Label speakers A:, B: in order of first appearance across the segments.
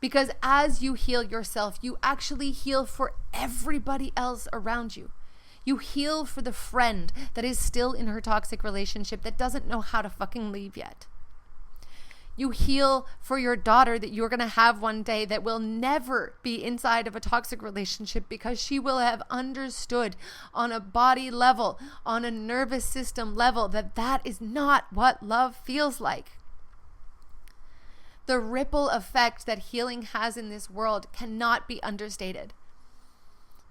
A: Because as you heal yourself, you actually heal for everybody else around you. You heal for the friend that is still in her toxic relationship that doesn't know how to fucking leave yet. You heal for your daughter that you're going to have one day that will never be inside of a toxic relationship because she will have understood on a body level, on a nervous system level, that that is not what love feels like. The ripple effect that healing has in this world cannot be understated.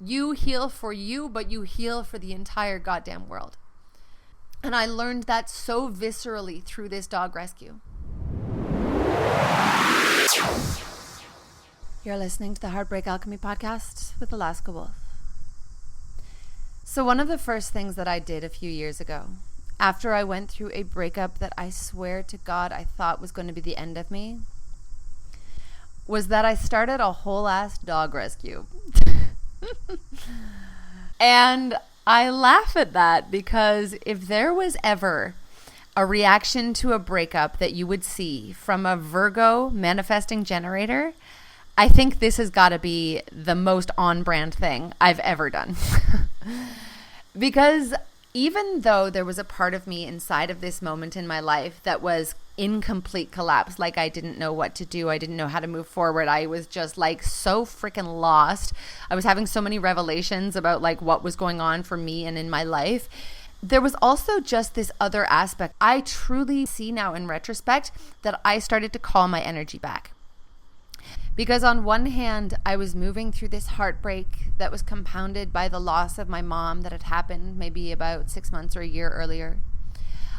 A: You heal for you, but you heal for the entire goddamn world. And I learned that so viscerally through this dog rescue. You're listening to the Heartbreak Alchemy Podcast with Alaska Wolf. So one of the first things that I did a few years ago, after I went through a breakup that I swear to God I thought was going to be the end of me, was that I started a whole ass dog rescue. And I laugh at that because if there was ever a reaction to a breakup that you would see from a Virgo manifesting generator, I think this has got to be the most on-brand thing I've ever done. Because even though there was a part of me inside of this moment in my life that was in complete collapse, like I didn't know what to do, I didn't know how to move forward, I was just like so freaking lost. I was having so many revelations about like what was going on for me and in my life. There was also just this other aspect. I truly see now in retrospect that I started to call my energy back. Because on one hand, I was moving through this heartbreak that was compounded by the loss of my mom that had happened maybe about 6 months or a year earlier.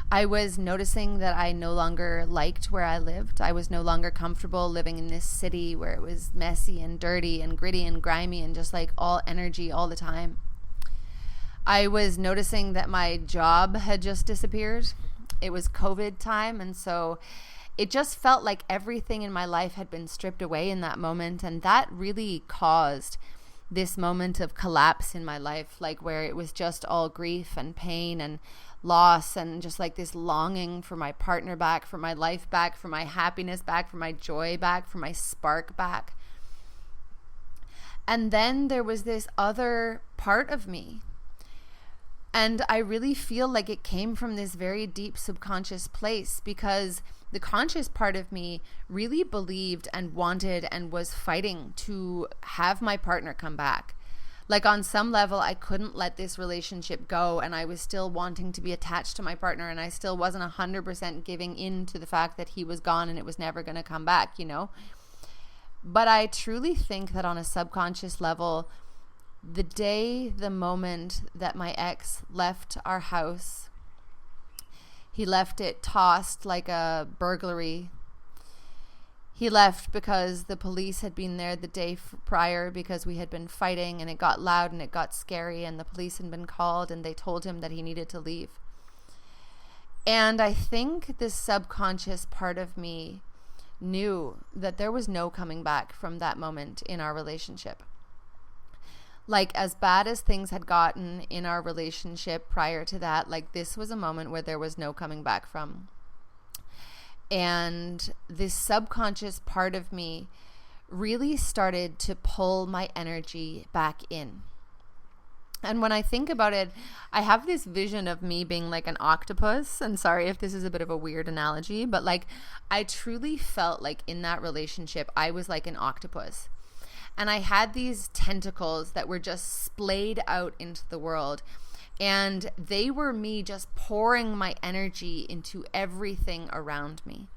A: I was noticing that I no longer liked where I lived. I was no longer comfortable living in this city where it was messy and dirty and gritty and grimy and just like all energy all the time. I was noticing that my job had just disappeared. It was COVID time, and so it just felt like everything in my life had been stripped away in that moment, and that really caused this moment of collapse in my life, like where it was just all grief and pain and loss and just like this longing for my partner back, for my life back, for my happiness back, for my joy back, for my spark back. And then there was this other part of me. And I really feel like it came from this very deep subconscious place, because the conscious part of me really believed and wanted and was fighting to have my partner come back. Like on some level, I couldn't let this relationship go, and I was still wanting to be attached to my partner, and I still wasn't 100% giving in to the fact that he was gone and it was never going to come back, you know? But I truly think that on a subconscious level, the moment that my ex left our house, he left it tossed like a burglary. He left because the police had been there the day prior because we had been fighting, and it got loud and it got scary, and the police had been called and they told him that he needed to leave. And I think this subconscious part of me knew that there was no coming back from that moment in our relationship. Like, as bad as things had gotten in our relationship prior to that, like this was a moment where there was no coming back from. And this subconscious part of me really started to pull my energy back in. And when I think about it, I have this vision of me being like an octopus. And sorry if this is a bit of a weird analogy, but like I truly felt like in that relationship, I was like an octopus. And I had these tentacles that were just splayed out into the world. And they were me just pouring my energy into everything around me.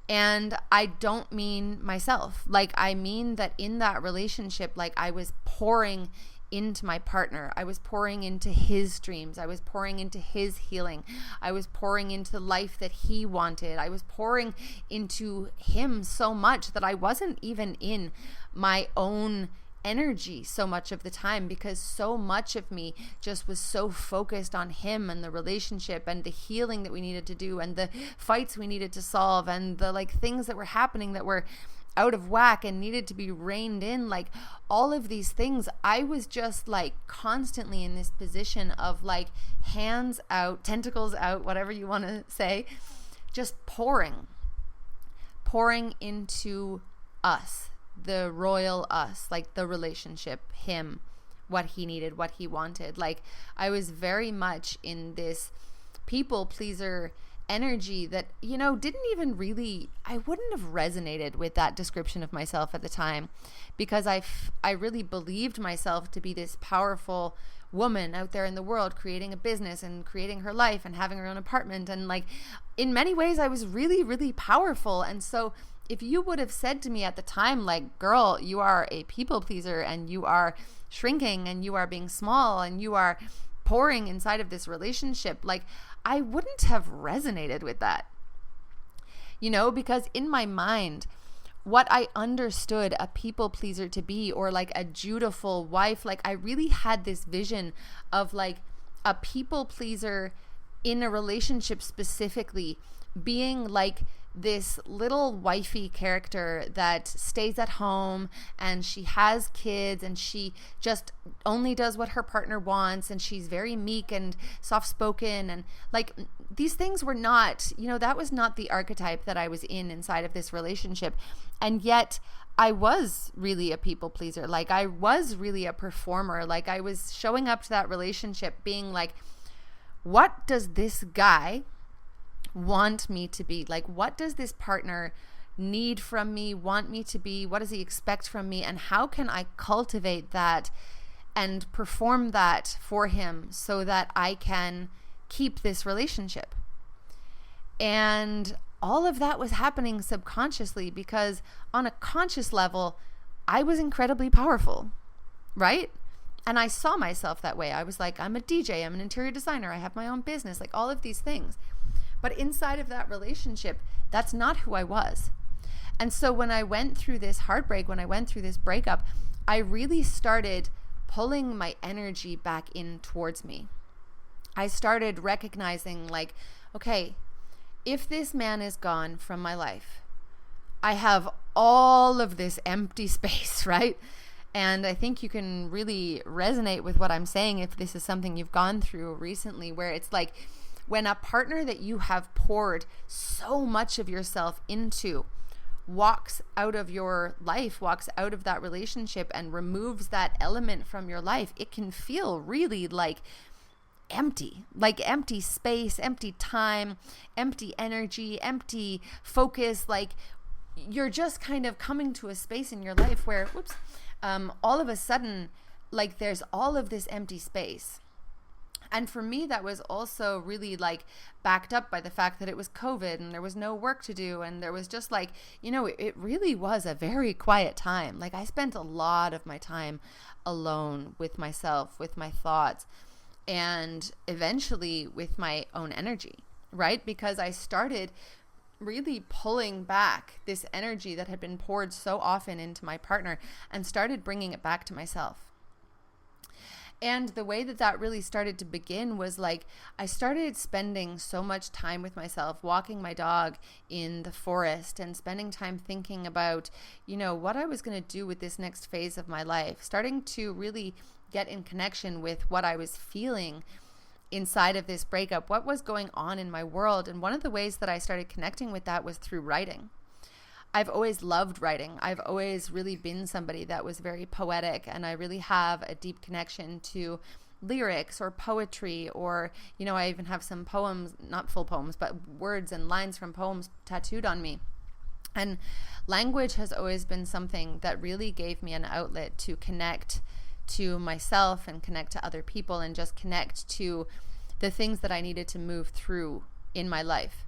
A: And I don't mean myself. Like, I mean that in that relationship, like I was pouring into my partner. I was pouring into his dreams. I was pouring into his healing. I was pouring into the life that he wanted. I was pouring into him so much that I wasn't even in my own energy so much of the time, because so much of me just was so focused on him and the relationship and the healing that we needed to do and the fights we needed to solve and the like things that were happening that were out of whack and needed to be reined in, like all of these things. I was just like constantly in this position of like hands out, tentacles out, whatever you want to say, just pouring into us the royal us, like the relationship, him, what he needed, what he wanted. Like I was very much in this people pleaser energy that, you know, didn't even really, I wouldn't have resonated with that description of myself at the time, because I really believed myself to be this powerful woman out there in the world, creating a business and creating her life and having her own apartment. And like, in many ways, I was really, really powerful. And so if you would have said to me at the time, like, girl, you are a people pleaser and you are shrinking and you are being small and you are pouring inside of this relationship, like, I wouldn't have resonated with that, you know, because in my mind, what I understood a people pleaser to be, or like a dutiful wife, like I really had this vision of like a people pleaser in a relationship specifically being like this little wifey character that stays at home and she has kids and she just only does what her partner wants and she's very meek and soft-spoken, and like these things were not, you know, that was not the archetype that I was inside of this relationship. And yet I was really a people pleaser. Like I was really a performer. Like I was showing up to that relationship being like, what does this guy want me to be? Like, what does this partner need from me, want me to be? What does he expect from me? And how can I cultivate that and perform that for him so that I can keep this relationship? And all of that was happening subconsciously, because on a conscious level, I was incredibly powerful, right? And I saw myself that way. I was like, I'm a DJ, I'm an interior designer, I have my own business, like all of these things. But inside of that relationship, that's not who I was. And so when I went through this heartbreak, when I went through this breakup, I really started pulling my energy back in towards me. I started recognizing like, okay, if this man is gone from my life, I have all of this empty space, right? And I think you can really resonate with what I'm saying if this is something you've gone through recently, where it's like, when a partner that you have poured so much of yourself into walks out of your life, walks out of that relationship and removes that element from your life, it can feel really like empty space, empty time, empty energy, empty focus. Like you're just kind of coming to a space in your life where, all of a sudden, like there's all of this empty space. And for me, that was also really like backed up by the fact that it was COVID and there was no work to do. And there was just like, you know, it really was a very quiet time. Like I spent a lot of my time alone with myself, with my thoughts, and eventually with my own energy, right? Because I started really pulling back this energy that had been poured so often into my partner and started bringing it back to myself. And the way that that really started to begin was like, I started spending so much time with myself, walking my dog in the forest and spending time thinking about, you know, what I was going to do with this next phase of my life, starting to really get in connection with what I was feeling inside of this breakup, what was going on in my world. And one of the ways that I started connecting with that was through writing. I've always loved writing. I've always really been somebody that was very poetic, and I really have a deep connection to lyrics or poetry, or, you know, I even have some poems, not full poems, but words and lines from poems tattooed on me. And language has always been something that really gave me an outlet to connect to myself and connect to other people and just connect to the things that I needed to move through in my life.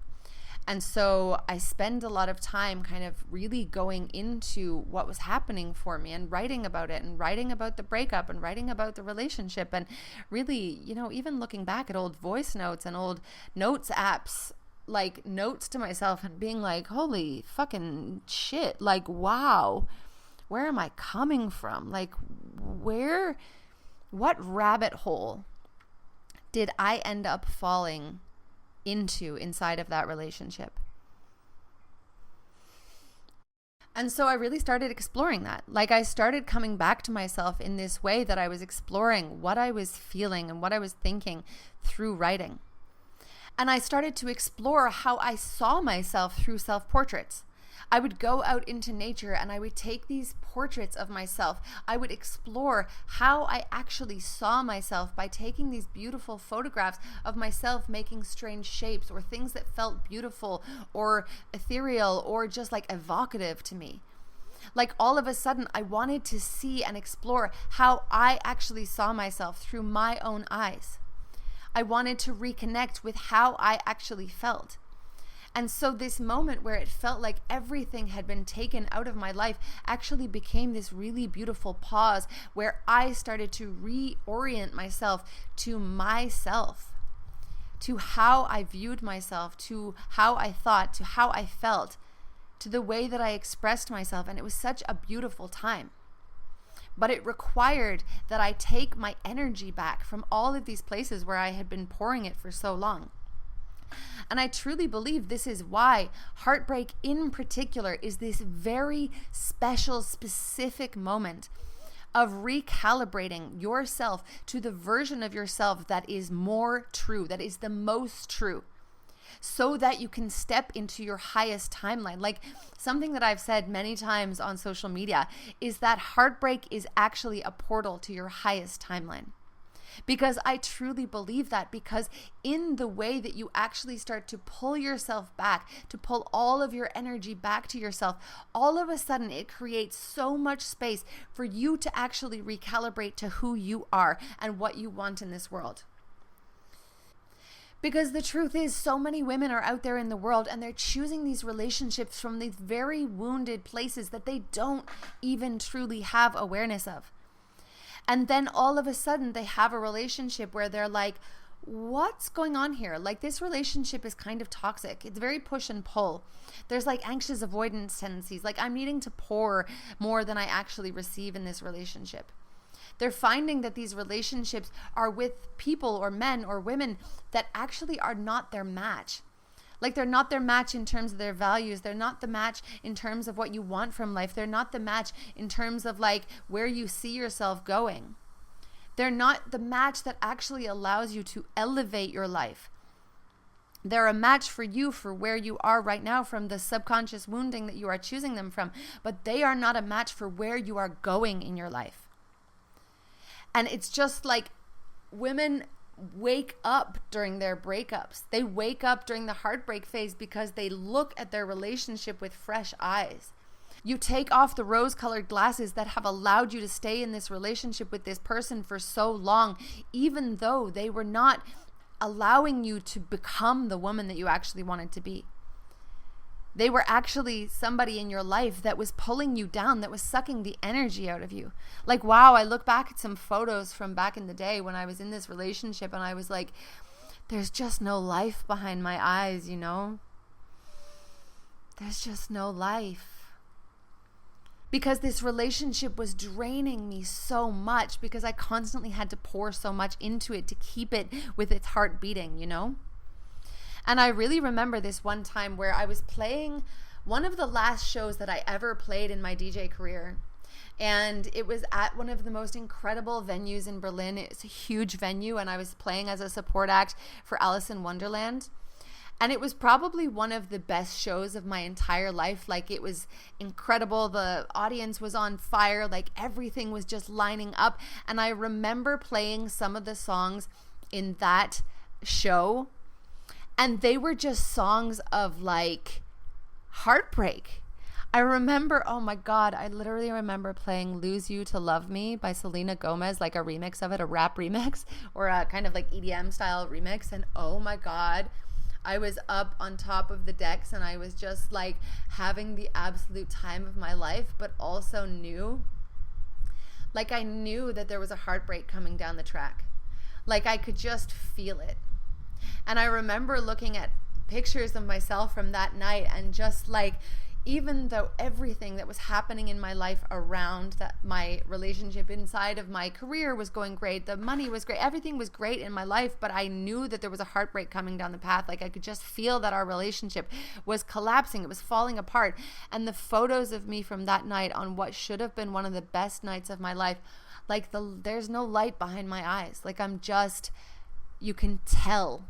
A: And so I spend a lot of time kind of really going into what was happening for me and writing about it and writing about the breakup and writing about the relationship, and really, you know, even looking back at old voice notes and old notes apps, like notes to myself, and being like, holy fucking shit, like, wow, where am I coming from? Like, what rabbit hole did I end up falling into inside of that relationship? And so I really started exploring that. Like I started coming back to myself in this way that I was exploring what I was feeling and what I was thinking through writing. And I started to explore how I saw myself through self-portraits. I would go out into nature and I would take these portraits of myself. I would explore how I actually saw myself by taking these beautiful photographs of myself making strange shapes or things that felt beautiful or ethereal or just like evocative to me. Like all of a sudden, I wanted to see and explore how I actually saw myself through my own eyes. I wanted to reconnect with how I actually felt. And so this moment where it felt like everything had been taken out of my life actually became this really beautiful pause where I started to reorient myself to myself, to how I viewed myself, to how I thought, to how I felt, to the way that I expressed myself. And it was such a beautiful time. But it required that I take my energy back from all of these places where I had been pouring it for so long. And I truly believe this is why heartbreak in particular is this very special, specific moment of recalibrating yourself to the version of yourself that is more true, that is the most true, so that you can step into your highest timeline. Like something that I've said many times on social media is that heartbreak is actually a portal to your highest timeline. Because I truly believe that, because in the way that you actually start to pull yourself back, to pull all of your energy back to yourself, all of a sudden it creates so much space for you to actually recalibrate to who you are and what you want in this world. Because the truth is, so many women are out there in the world and they're choosing these relationships from these very wounded places that they don't even truly have awareness of. And then all of a sudden they have a relationship where they're like, what's going on here? Like this relationship is kind of toxic. It's very push and pull. There's like anxious avoidance tendencies. Like I'm needing to pour more than I actually receive in this relationship. They're finding that these relationships are with people or men or women that actually are not their match. Like they're not their match in terms of their values. They're not the match in terms of what you want from life. They're not the match in terms of like where you see yourself going. They're not the match that actually allows you to elevate your life. They're a match for you for where you are right now from the subconscious wounding that you are choosing them from, but they are not a match for where you are going in your life. And it's just like women wake up during their breakups. They wake up during the heartbreak phase because they look at their relationship with fresh eyes. You take off the rose-colored glasses that have allowed you to stay in this relationship with this person for so long, even though they were not allowing you to become the woman that you actually wanted to be. They were actually somebody in your life that was pulling you down, that was sucking the energy out of you. Like, wow, I look back at some photos from back in the day when I was in this relationship and I was like, there's just no life behind my eyes, you know? There's just no life. Because this relationship was draining me so much because I constantly had to pour so much into it to keep it with its heart beating, you know? And I really remember this one time where I was playing one of the last shows that I ever played in my DJ career. And it was at one of the most incredible venues in Berlin. It's a huge venue and I was playing as a support act for Alice in Wonderland. And it was probably one of the best shows of my entire life. Like it was incredible. The audience was on fire. Like everything was just lining up. And I remember playing some of the songs in that show. And they were just songs of like heartbreak. I remember, oh my God, I literally remember playing Lose You to Love Me by Selena Gomez, like a remix of it, a rap remix or a kind of like EDM style remix. And oh my God, I was up on top of the decks and I was just like having the absolute time of my life, but also I knew that there was a heartbreak coming down the track. Like I could just feel it. And I remember looking at pictures of myself from that night and just like, even though everything that was happening in my life around that, my relationship inside of my career was going great, the money was great, everything was great in my life, but I knew that there was a heartbreak coming down the path. Like I could just feel that our relationship was collapsing. It was falling apart. And the photos of me from that night on what should have been one of the best nights of my life, like there's no light behind my eyes. Like I'm just, you can tell,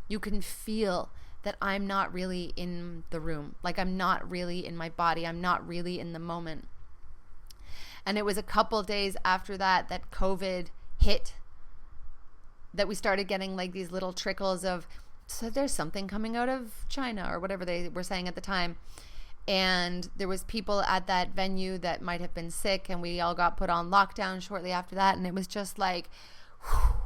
A: you can feel that I'm not really in the room. Like I'm not really in my body. I'm not really in the moment. And it was a couple days after that COVID hit, that we started getting like these little trickles of, so there's something coming out of China or whatever they were saying at the time. And there was people at that venue that might have been sick, and we all got put on lockdown shortly after that. And it was just like, whew.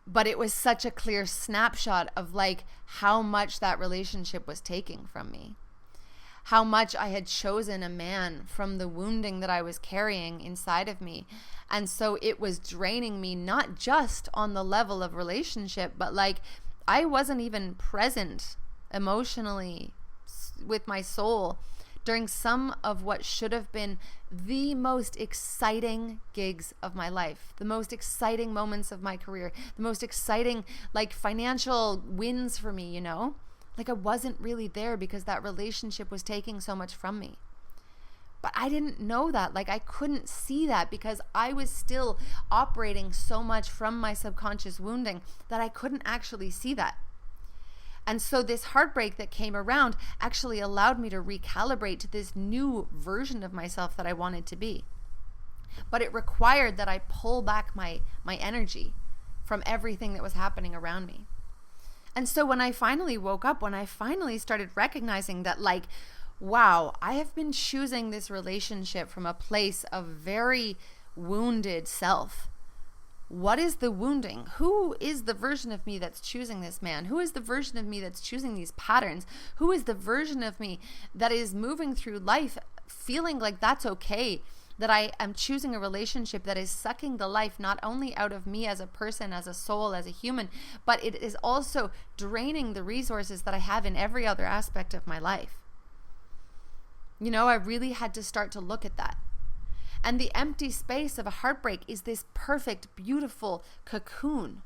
A: But it was such a clear snapshot of like how much that relationship was taking from me. How much I had chosen a man from the wounding that I was carrying inside of me. And so it was draining me, not just on the level of relationship, but like I wasn't even present emotionally with my soul during some of what should have been the most exciting gigs of my life, the most exciting moments of my career, the most exciting like financial wins for me, you know? Like I wasn't really there because that relationship was taking so much from me. But I didn't know that. Like I couldn't see that because I was still operating so much from my subconscious wounding that I couldn't actually see that. And so this heartbreak that came around actually allowed me to recalibrate to this new version of myself that I wanted to be. But it required that I pull back my energy from everything that was happening around me. And so when I finally woke up, when I finally started recognizing that like, wow, I have been choosing this relationship from a place of very wounded self. What is the wounding? Who is the version of me that's choosing this man? Who is the version of me that's choosing these patterns? Who is the version of me that is moving through life feeling like that's okay? That I am choosing a relationship that is sucking the life not only out of me as a person, as a soul, as a human, but it is also draining the resources that I have in every other aspect of my life. You know, I really had to start to look at that. And the empty space of a heartbreak is this perfect, beautiful cocoon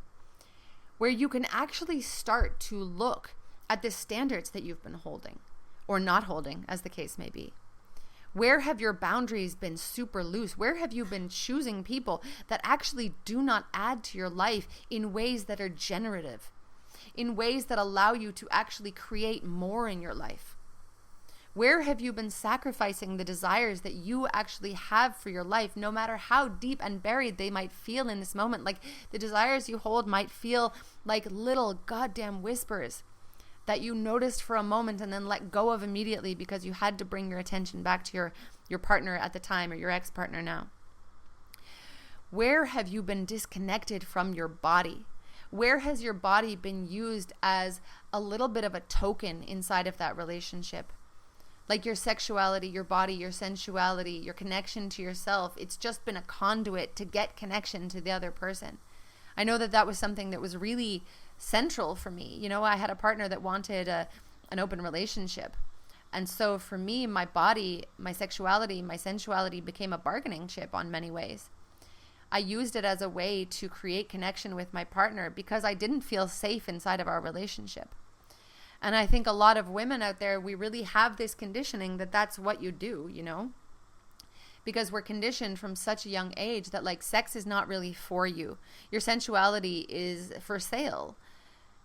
A: where you can actually start to look at the standards that you've been holding or not holding, as the case may be. Where have your boundaries been super loose? Where have you been choosing people that actually do not add to your life in ways that are generative, in ways that allow you to actually create more in your life? Where have you been sacrificing the desires that you actually have for your life, no matter how deep and buried they might feel in this moment? Like the desires you hold might feel like little goddamn whispers that you noticed for a moment and then let go of immediately because you had to bring your attention back to your partner at the time or your ex-partner now. Where have you been disconnected from your body? Where has your body been used as a little bit of a token inside of that relationship? Like your sexuality, your body, your sensuality, your connection to yourself, it's just been a conduit to get connection to the other person. I know that was something that was really central for me. You know, I had a partner that wanted an open relationship. And so for me, my body, my sexuality, my sensuality became a bargaining chip on many ways. I used it as a way to create connection with my partner because I didn't feel safe inside of our relationship. And I think a lot of women out there, we really have this conditioning that that's what you do, you know, because we're conditioned from such a young age that like sex is not really for you. Your sensuality is for sale.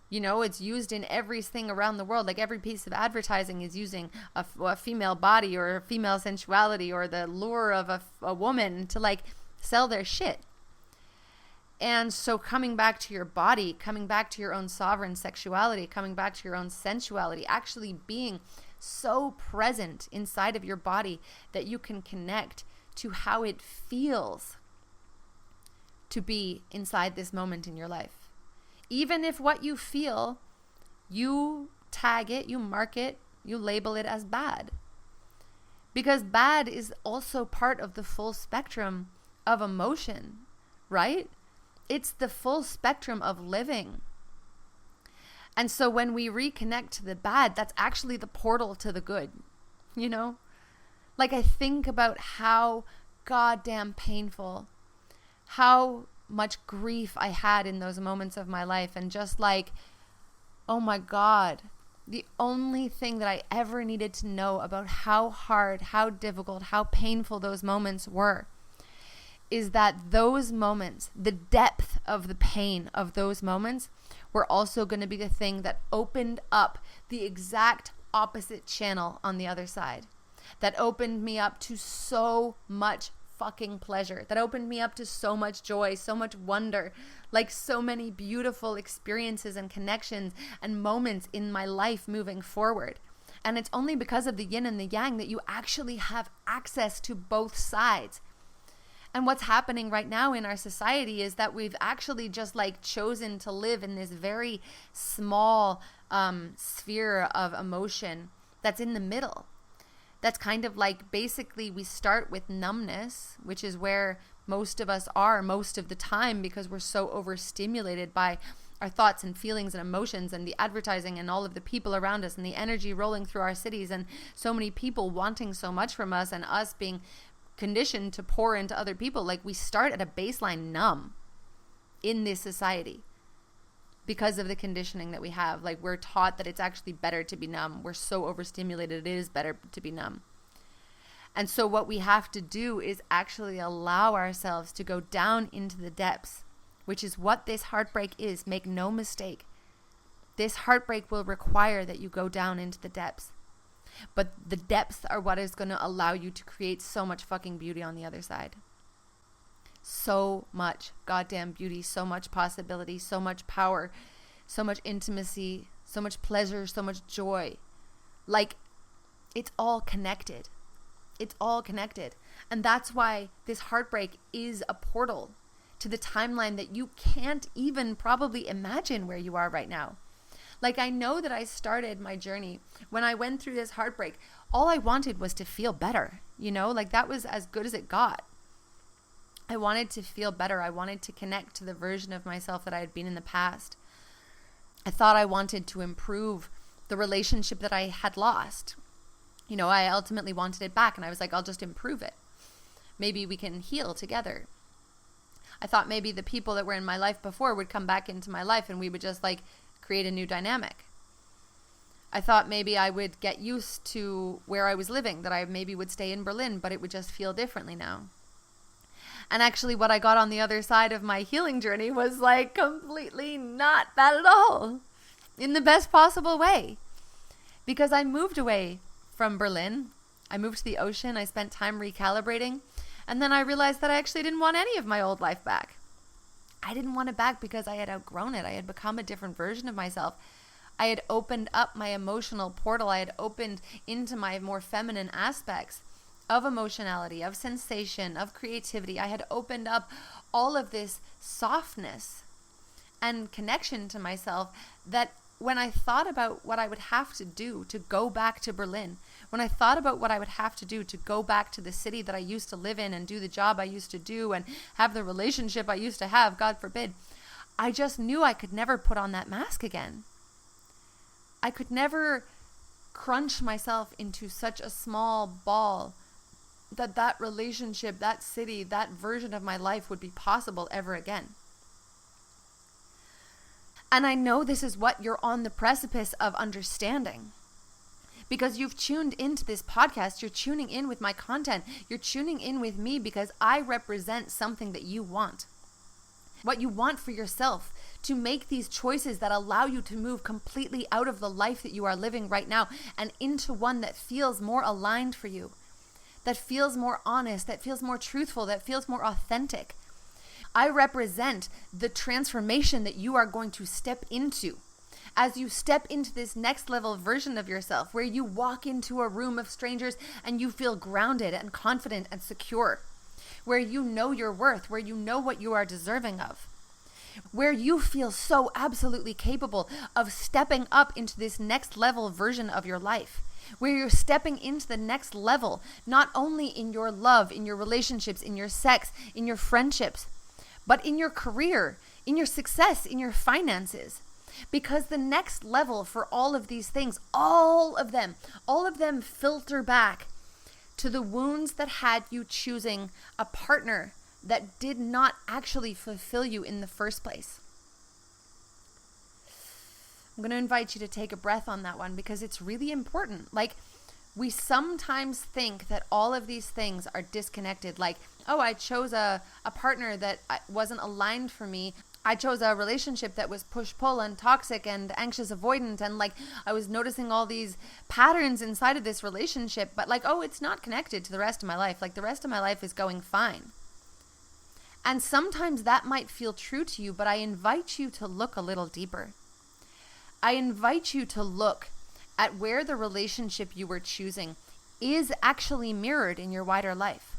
A: You know, it's used in everything around the world. Like every piece of advertising is using a female body or a female sensuality or the lure of a woman to like sell their shit. And so coming back to your body, coming back to your own sovereign sexuality, coming back to your own sensuality, actually being so present inside of your body that you can connect to how it feels to be inside this moment in your life. Even if what you feel, you tag it, you mark it, you label it as bad. Because bad is also part of the full spectrum of emotion, right? It's the full spectrum of living. And so when we reconnect to the bad, that's actually the portal to the good, you know? Like I think about how goddamn painful, how much grief I had in those moments of my life, and just like, oh my God, the only thing that I ever needed to know about how hard, how difficult, how painful those moments were is that those moments, the depth of the pain of those moments were also going to be the thing that opened up the exact opposite channel on the other side. That opened me up to so much fucking pleasure. That opened me up to so much joy, so much wonder, like so many beautiful experiences and connections and moments in my life moving forward. And it's only because of the yin and the yang that you actually have access to both sides. And what's happening right now in our society is that we've actually just like chosen to live in this very small sphere of emotion that's in the middle. That's kind of like, basically we start with numbness, which is where most of us are most of the time, because we're so overstimulated by our thoughts and feelings and emotions and the advertising and all of the people around us and the energy rolling through our cities and so many people wanting so much from us and us being conditioned to pour into other people. Like, we start at a baseline numb in this society because of the conditioning that we have. Like, we're taught that it's actually better to be numb. We're so overstimulated, it is better to be numb. And so what we have to do is actually allow ourselves to go down into the depths, which is what this heartbreak is. Make no mistake. This heartbreak will require that you go down into the depths. But the depths are what is going to allow you to create so much fucking beauty on the other side. So much goddamn beauty, so much possibility, so much power, so much intimacy, so much pleasure, so much joy. Like, it's all connected. It's all connected. And that's why this heartbreak is a portal to the timeline that you can't even probably imagine where you are right now. Like, I know that I started my journey when I went through this heartbreak. All I wanted was to feel better, you know, like that was as good as it got. I wanted to feel better. I wanted to connect to the version of myself that I had been in the past. I thought I wanted to improve the relationship that I had lost. You know, I ultimately wanted it back, and I was like, I'll just improve it. Maybe we can heal together. I thought maybe the people that were in my life before would come back into my life and we would just like create a new dynamic. I thought maybe I would get used to where I was living, that I maybe would stay in Berlin, but it would just feel differently now. And actually what I got on the other side of my healing journey was like completely not that at all, in the best possible way. Because I moved away from Berlin. I moved to the ocean. I spent time recalibrating. And then I realized that I actually didn't want any of my old life back. I didn't want it back because I had outgrown it. I had become a different version of myself. I had opened up my emotional portal. I had opened into my more feminine aspects of emotionality, of sensation, of creativity. I had opened up all of this softness and connection to myself, that when I thought about what I would have to do to go back to Berlin, when I thought about what I would have to do to go back to the city that I used to live in and do the job I used to do and have the relationship I used to have, God forbid, I just knew I could never put on that mask again. I could never crunch myself into such a small ball that relationship, that city, that version of my life would be possible ever again. And I know this is what you're on the precipice of understanding, because you've tuned into this podcast. You're tuning in with my content. You're tuning in with me because I represent something that you want. What you want for yourself, to make these choices that allow you to move completely out of the life that you are living right now and into one that feels more aligned for you, that feels more honest, that feels more truthful, that feels more authentic. I represent the transformation that you are going to step into as you step into this next level version of yourself, where you walk into a room of strangers and you feel grounded and confident and secure, where you know your worth, where you know what you are deserving of, where you feel so absolutely capable of stepping up into this next level version of your life, where you're stepping into the next level, not only in your love, in your relationships, in your sex, in your friendships, but in your career, in your success, in your finances. Because the next level for all of these things, all of them filter back to the wounds that had you choosing a partner that did not actually fulfill you in the first place. I'm going to invite you to take a breath on that one, because it's really important. Like, we sometimes think that all of these things are disconnected. Like, oh, I chose a partner that wasn't aligned for me. I chose a relationship that was push-pull and toxic and anxious avoidant, and like I was noticing all these patterns inside of this relationship, but like, oh, it's not connected to the rest of my life. Like the rest of my life is going fine. And sometimes that might feel true to you, but I invite you to look a little deeper. I invite you to look at where the relationship you were choosing is actually mirrored in your wider life.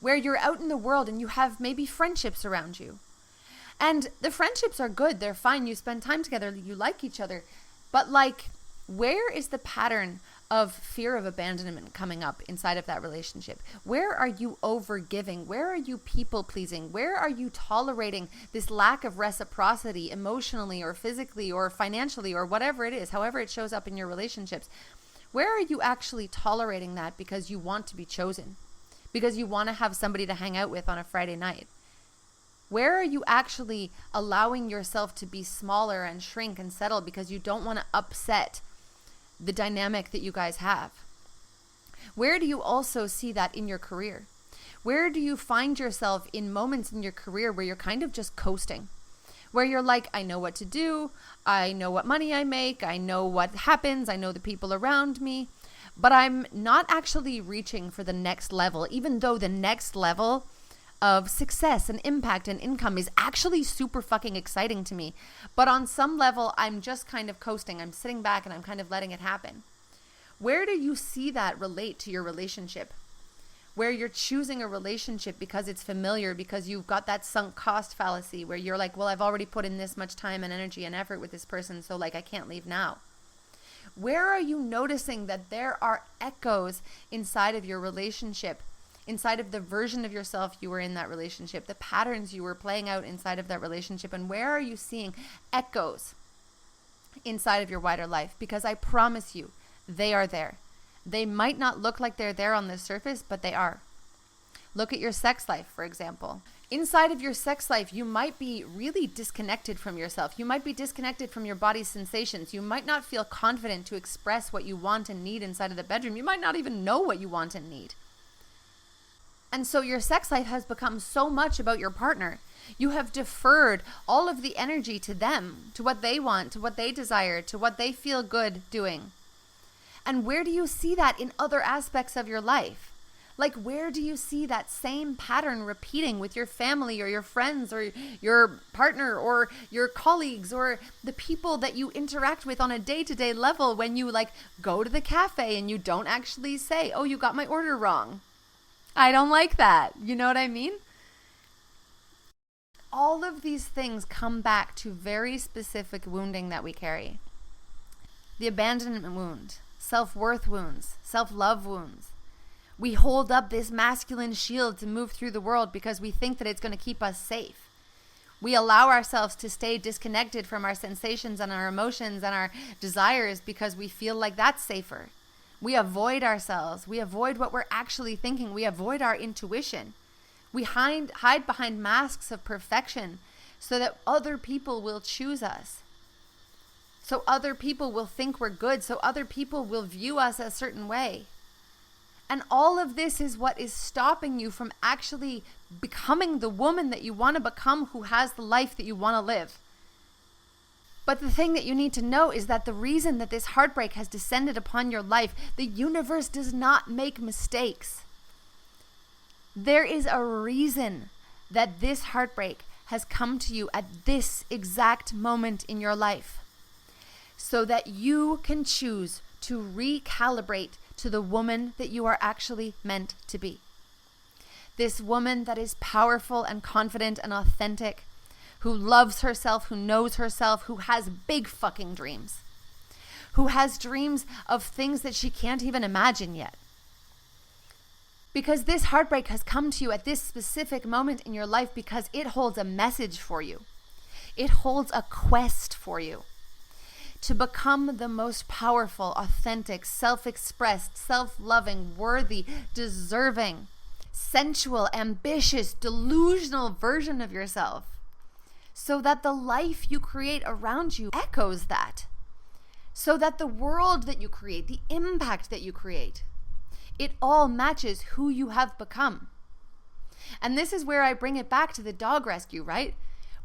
A: Where you're out in the world and you have maybe friendships around you. And the friendships are good, they're fine, you spend time together, you like each other. But like, where is the pattern of fear of abandonment coming up inside of that relationship? Where are you overgiving? Where are you people pleasing? Where are you tolerating this lack of reciprocity emotionally or physically or financially or whatever it is, however it shows up in your relationships? Where are you actually tolerating that because you want to be chosen? Because you want to have somebody to hang out with on a Friday night? Where are you actually allowing yourself to be smaller and shrink and settle because you don't want to upset the dynamic that you guys have? Where do you also see that in your career? Where do you find yourself in moments in your career where you're kind of just coasting? Where you're like, I know what to do, I know what money I make, I know what happens, I know the people around me, but I'm not actually reaching for the next level, even though the next level of success and impact and income is actually super fucking exciting to me. But on some level, I'm just kind of coasting. I'm sitting back and I'm kind of letting it happen. Where do you see that relate to your relationship? Where you're choosing a relationship because it's familiar, because you've got that sunk cost fallacy where you're like, well, I've already put in this much time and energy and effort with this person, so like I can't leave now. Where are you noticing that there are echoes inside of your relationship, inside of the version of yourself you were in that relationship, the patterns you were playing out inside of that relationship, and where are you seeing echoes inside of your wider life? Because I promise you, they are there. They might not look like they're there on the surface, but they are. Look at your sex life, for example. Inside of your sex life, you might be really disconnected from yourself. You might be disconnected from your body's sensations. You might not feel confident to express what you want and need inside of the bedroom. You might not even know what you want and need. And so your sex life has become so much about your partner. You have deferred all of the energy to them, to what they want, to what they desire, to what they feel good doing. And where do you see that in other aspects of your life? Like, where do you see that same pattern repeating with your family or your friends or your partner or your colleagues or the people that you interact with on a day-to-day level when you like go to the cafe and you don't actually say, oh, you got my order wrong. I don't like that. You know what I mean? All of these things come back to very specific wounding that we carry. The abandonment wound, self-worth wounds, self-love wounds. We hold up this masculine shield to move through the world because we think that it's going to keep us safe. We allow ourselves to stay disconnected from our sensations and our emotions and our desires because we feel like that's safer. We avoid ourselves. We avoid what we're actually thinking. We avoid our intuition. We hide behind masks of perfection so that other people will choose us. So other people will think we're good. So other people will view us a certain way. And all of this is what is stopping you from actually becoming the woman that you want to become, who has the life that you want to live. But the thing that you need to know is that the reason that this heartbreak has descended upon your life, the universe does not make mistakes. There is a reason that this heartbreak has come to you at this exact moment in your life, so that you can choose to recalibrate to the woman that you are actually meant to be. This woman that is powerful and confident and authentic, who loves herself, who knows herself, who has big fucking dreams, who has dreams of things that she can't even imagine yet. Because this heartbreak has come to you at this specific moment in your life because it holds a message for you. It holds a quest for you to become the most powerful, authentic, self-expressed, self-loving, worthy, deserving, sensual, ambitious, delusional version of yourself, so that the life you create around you echoes that, so that the world that you create, the impact that you create, it all matches who you have become. And this is where I bring it back to the dog rescue, right?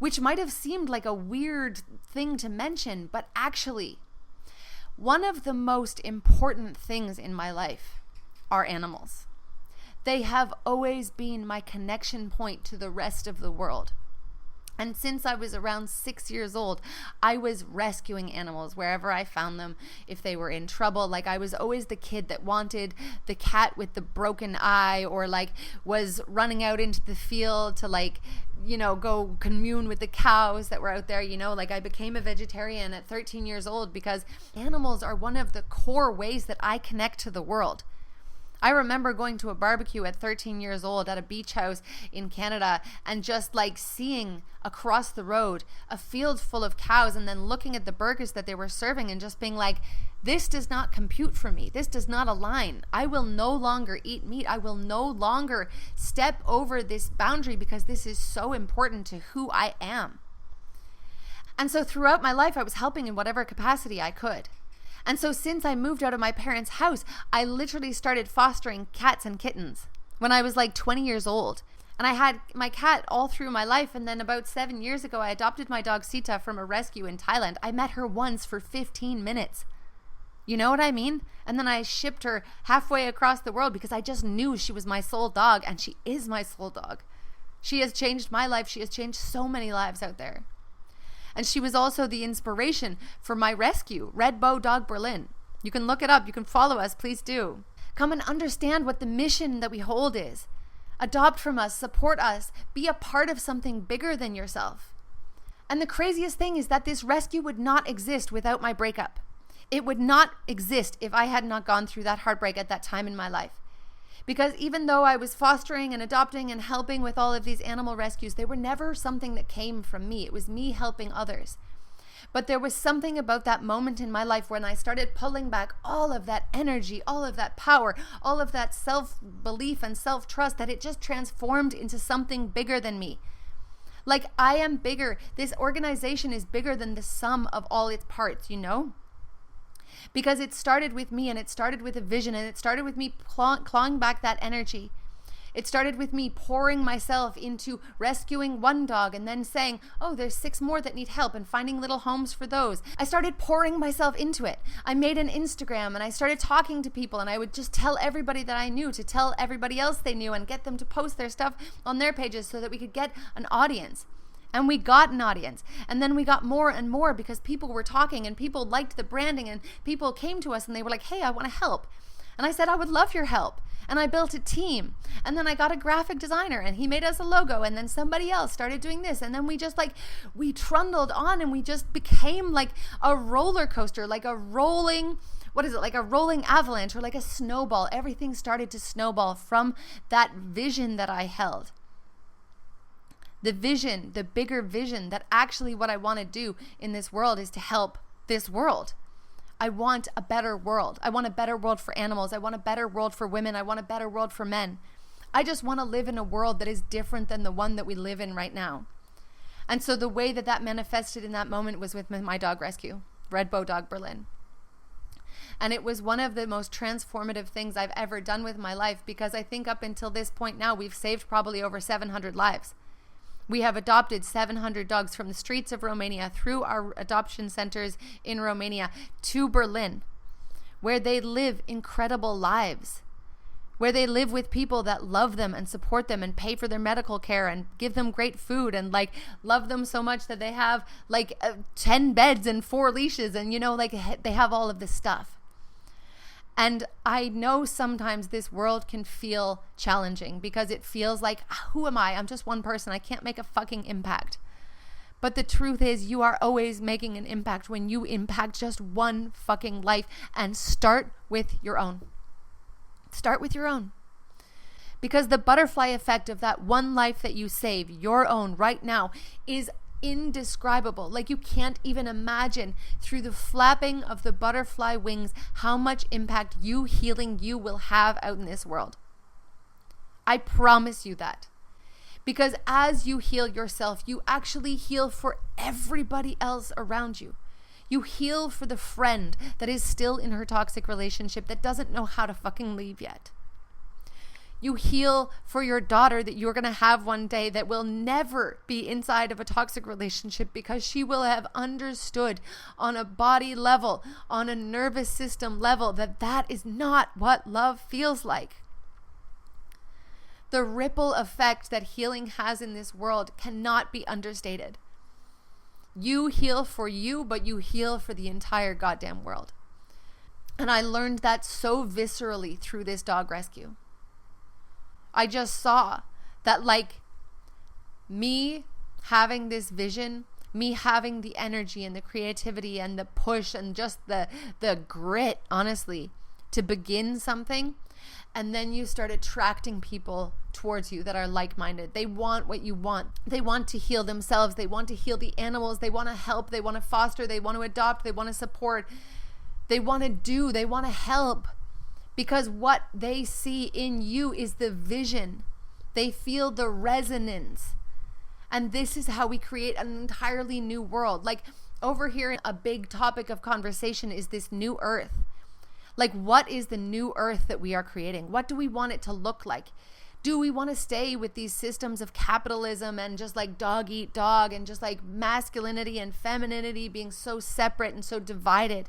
A: which might have seemed like a weird thing to mention, but actually, one of the most important things in my life are animals. They have always been my connection point to the rest of the world. And since I was around 6 years old, I was rescuing animals wherever I found them if they were in trouble. Like, I was always the kid that wanted the cat with the broken eye, or like was running out into the field to like, you know, go commune with the cows that were out there, you know. Like, I became a vegetarian at 13 years old because animals are one of the core ways that I connect to the world. I remember going to a barbecue at 13 years old at a beach house in Canada and just like seeing across the road a field full of cows, and then looking at the burgers that they were serving and just being like, this does not compute for me. This does not align. I will no longer eat meat. I will no longer step over this boundary because this is so important to who I am. And so throughout my life, I was helping in whatever capacity I could. And so since I moved out of my parents' house, I literally started fostering cats and kittens when I was like 20 years old. And I had my cat all through my life. And then about 7 years ago, I adopted my dog Sita from a rescue in Thailand. I met her once for 15 minutes. You know what I mean? And then I shipped her halfway across the world because I just knew she was my soul dog, and she is my soul dog. She has changed my life. She has changed so many lives out there. And she was also the inspiration for my rescue, Red Bow Dog Berlin. You can look it up. You can follow us. Please do. Come and understand what the mission that we hold is. Adopt from us, support us, be a part of something bigger than yourself. And the craziest thing is that this rescue would not exist without my breakup. It would not exist if I had not gone through that heartbreak at that time in my life. Because even though I was fostering and adopting and helping with all of these animal rescues, they were never something that came from me. It was me helping others. But there was something about that moment in my life when I started pulling back all of that energy, all of that power, all of that self-belief and self-trust, that it just transformed into something bigger than me. Like, I am bigger. This organization is bigger than the sum of all its parts, you know? Because it started with me, and it started with a vision, and it started with me clawing back that energy. It started with me pouring myself into rescuing one dog and then saying, oh, there's 6 more that need help, and finding little homes for those. I started pouring myself into it. I made an Instagram and I started talking to people, and I would just tell everybody that I knew to tell everybody else they knew and get them to post their stuff on their pages so that we could get an audience. And we got an audience. And then we got more and more because people were talking and people liked the branding, and people came to us and they were like, hey, I want to help. And I said, I would love your help. And I built a team. And then I got a graphic designer and he made us a logo. And then somebody else started doing this. And then we just we trundled on, and we just became like a roller coaster, like a rolling, like a rolling avalanche, or like a snowball. Everything started to snowball from that vision that I held. The vision, the bigger vision, that actually what I want to do in this world is to help this world. I want a better world. I want a better world for animals. I want a better world for women. I want a better world for men. I just want to live in a world that is different than the one that we live in right now. And so the way that that manifested in that moment was with my dog rescue, Red Bow Dog Berlin. And it was one of the most transformative things I've ever done with my life, because I think up until this point now, we've saved probably over 700 lives. We have adopted 700 dogs from the streets of Romania through our adoption centers in Romania to Berlin, where they live incredible lives, where they live with people that love them and support them and pay for their medical care and give them great food and love them so much that they have 10 beds and 4 leashes and, they have all of this stuff. And I know sometimes this world can feel challenging because it feels like, who am I? I'm just one person. I can't make a fucking impact. But the truth is, you are always making an impact when you impact just one fucking life, and start with your own. Start with your own. Because the butterfly effect of that one life that you save, your own right now, is indescribable. Like, you can't even imagine through the flapping of the butterfly wings how much impact you healing you will have out in this world. I promise you that. Because as you heal yourself, you actually heal for everybody else around you. You heal for the friend that is still in her toxic relationship that doesn't know how to fucking leave yet. You heal for your daughter that you're going to have one day that will never be inside of a toxic relationship, because she will have understood on a body level, on a nervous system level, that that is not what love feels like. The ripple effect that healing has in this world cannot be understated. You heal for you, but you heal for the entire goddamn world. And I learned that so viscerally through this dog rescue. I just saw that, like, me having this vision, me having the energy and the creativity and the push and just the grit, honestly, to begin something. And then you start attracting people towards you that are like-minded. They want what you want. They want to heal themselves. They want to heal the animals. They want to help. They want to foster. They want to adopt. They want to support. They want to do. They want to help. Because what they see in you is the vision. They feel the resonance. And this is how we create an entirely new world. Like, over here, a big topic of conversation is this new earth. Like, what is the new earth that we are creating? What do we want it to look like? Do we want to stay with these systems of capitalism and just like dog eat dog and just like masculinity and femininity being so separate and so divided?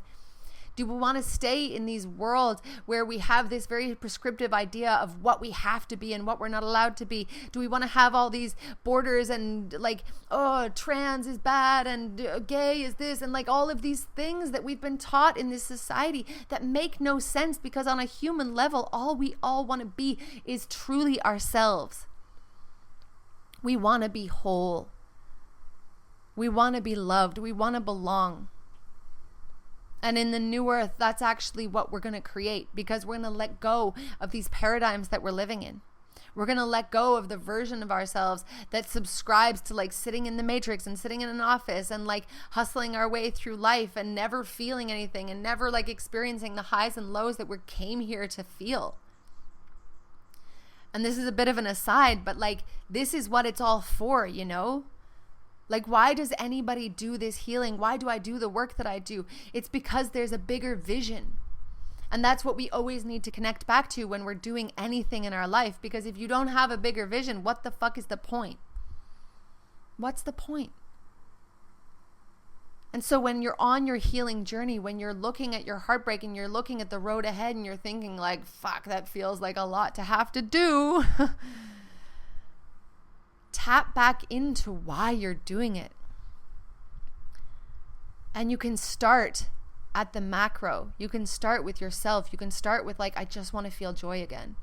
A: Do we want to stay in these worlds where we have this very prescriptive idea of what we have to be and what we're not allowed to be? Do we want to have all these borders and like, oh, trans is bad and gay is this, and like all of these things that we've been taught in this society that make no sense, because on a human level, all we all want to be is truly ourselves. We want to be whole. We want to be loved. We want to belong. And in the new earth, that's actually what we're going to create, because we're going to let go of these paradigms that we're living in. We're going to let go of the version of ourselves that subscribes to like sitting in the matrix and sitting in an office and like hustling our way through life and never feeling anything and never like experiencing the highs and lows that we came here to feel. And this is a bit of an aside, but like, this is what it's all for, you know? Like, why does anybody do this healing? Why do I do the work that I do? It's because there's a bigger vision. And that's what we always need to connect back to when we're doing anything in our life. Because if you don't have a bigger vision, what the fuck is the point? What's the point? And so when you're on your healing journey, when you're looking at your heartbreak and you're looking at the road ahead and you're thinking like, fuck, that feels like a lot to have to do. Tap back into why you're doing it. And you can start at the macro. You can start with yourself. You can start with like, I just want to feel joy again.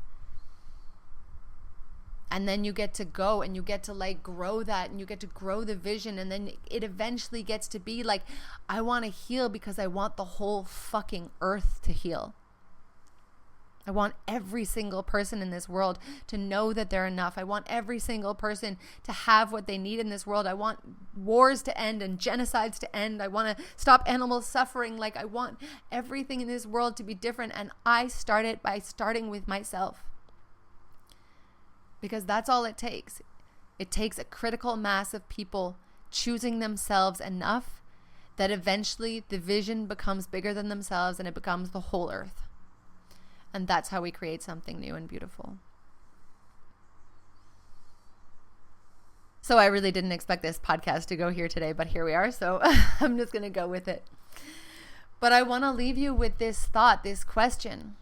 A: And then you get to go and you get to like grow that, and you get to grow the vision. And then it eventually gets to be like, I want to heal because I want the whole fucking earth to heal. I want every single person in this world to know that they're enough. I want every single person to have what they need in this world. I want wars to end and genocides to end. I want to stop animal suffering. Like, I want everything in this world to be different. And I start it by starting with myself. Because that's all it takes. It takes a critical mass of people choosing themselves enough that eventually the vision becomes bigger than themselves and it becomes the whole earth. And that's how we create something new and beautiful. So I really didn't expect this podcast to go here today, but here we are. So I'm just going to go with it. But I want to leave you with this thought, this question.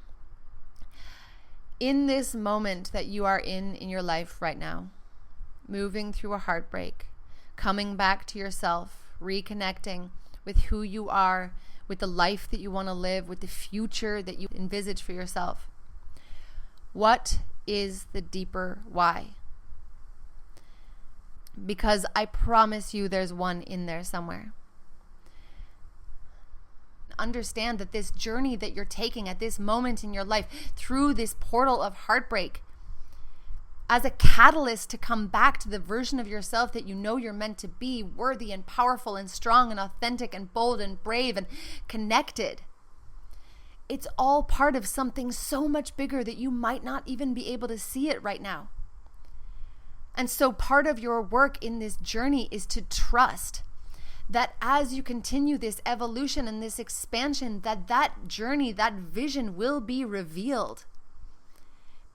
A: In this moment that you are in your life right now, moving through a heartbreak, coming back to yourself, reconnecting with who you are, with the life that you want to live, with the future that you envisage for yourself. What is the deeper why? Because I promise you there's one in there somewhere. Understand that this journey that you're taking at this moment in your life through this portal of heartbreak as a catalyst to come back to the version of yourself that you know you're meant to be, worthy and powerful and strong and authentic and bold and brave and connected. It's all part of something so much bigger that you might not even be able to see it right now. And so part of your work in this journey is to trust that as you continue this evolution and this expansion, that journey, that vision will be revealed.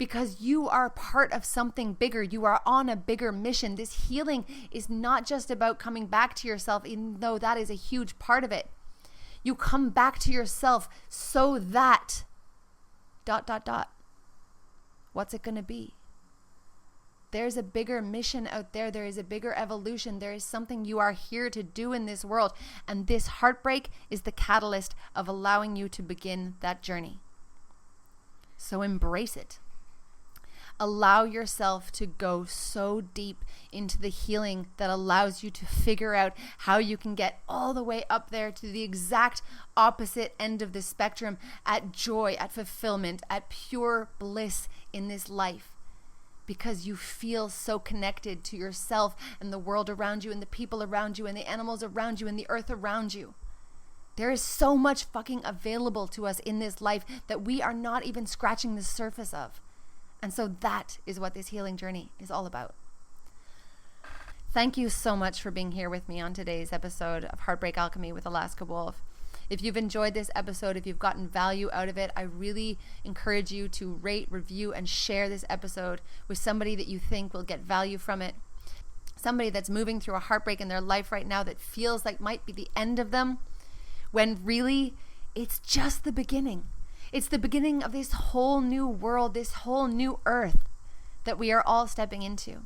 A: because you are part of something bigger. You are on a bigger mission. This healing is not just about coming back to yourself, even though that is a huge part of it. You come back to yourself so that ... What's it going to be? There's a bigger mission out there. There is a bigger evolution. There is something you are here to do in this world. And this heartbreak is the catalyst of allowing you to begin that journey. So embrace it. Allow yourself to go so deep into the healing that allows you to figure out how you can get all the way up there to the exact opposite end of the spectrum at joy, at fulfillment, at pure bliss in this life. Because you feel so connected to yourself and the world around you and the people around you and the animals around you and the earth around you. There is so much fucking available to us in this life that we are not even scratching the surface of. And so that is what this healing journey is all about. Thank you so much for being here with me on today's episode of Heartbreak Alchemy with Alaska Wolf. If you've enjoyed this episode, if you've gotten value out of it, I really encourage you to rate, review, and share this episode with somebody that you think will get value from it. Somebody that's moving through a heartbreak in their life right now that feels like might be the end of them, when really it's just the beginning. It's the beginning of this whole new world, this whole new earth that we are all stepping into.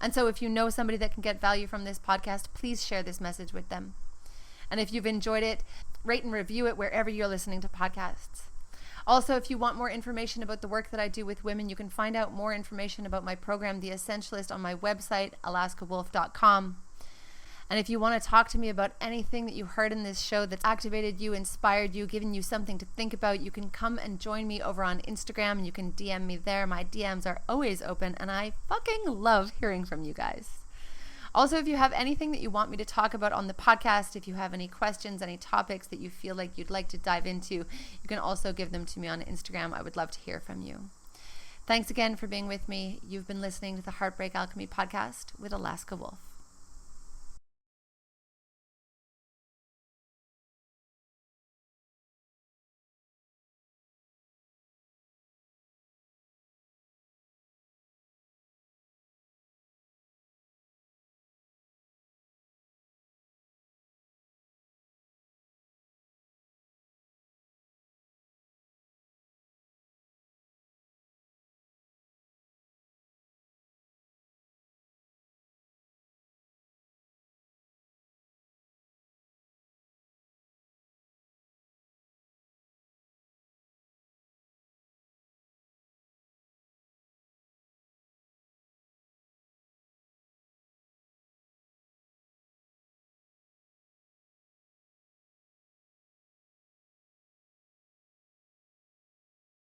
A: And so if you know somebody that can get value from this podcast, please share this message with them. And if you've enjoyed it, rate and review it wherever you're listening to podcasts. Also, if you want more information about the work that I do with women, you can find out more information about my program, The Essentialist, on my website, alaskawolf.com. And if you want to talk to me about anything that you heard in this show that's activated you, inspired you, given you something to think about, you can come and join me over on Instagram and you can DM me there. My DMs are always open and I fucking love hearing from you guys. Also, if you have anything that you want me to talk about on the podcast, if you have any questions, any topics that you feel like you'd like to dive into, you can also give them to me on Instagram. I would love to hear from you. Thanks again for being with me. You've been listening to the Heartbreak Alchemy Podcast with Alaska Wolf.